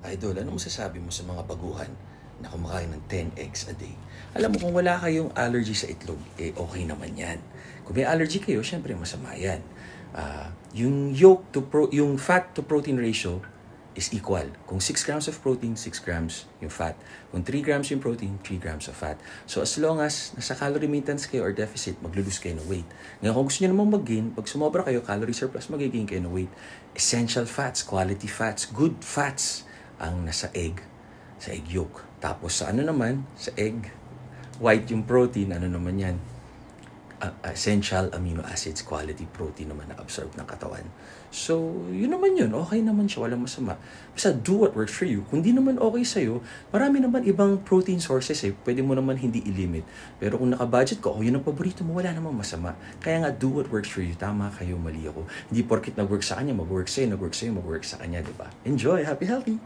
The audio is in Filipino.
Idol, ano masasabi mo sa mga baguhan na kumakain ng 10 eggs a day? Alam mo, kung wala kayong allergy sa itlog, okay naman yan. Kung may allergy kayo, syempre masama yan. Yung fat to protein ratio is equal. Kung 6 grams of protein, 6 grams yung fat. Kung 3 grams yung protein, 3 grams of fat. So as long as nasa calorie maintenance kayo or deficit, maglulose kayo ng weight. Ngayon, kung gusto nyo namang mag-gain, pag sumobra kayo, calorie surplus, mag-gain kayo ng weight. Essential fats, quality fats, good fats ang nasa egg, sa egg yolk. Tapos sa sa egg white yung protein, naman yan? Essential amino acids, quality protein naman na absorb ng katawan. So, yun naman yun. Okay naman siya, walang masama. Basta do what works for you. Kung di naman okay sa'yo, marami naman ibang protein sources Pwede mo naman hindi i-limit. Pero kung naka-budget ko, yun ang paborito mo, wala namang masama. Kaya nga, do what works for you. Tama kayo, mali ako. Hindi porkit nag-work sa kanya, mag-work sa'yo, nag-work sa'yo, mag-work sa kanya, diba? Enjoy! Happy, healthy!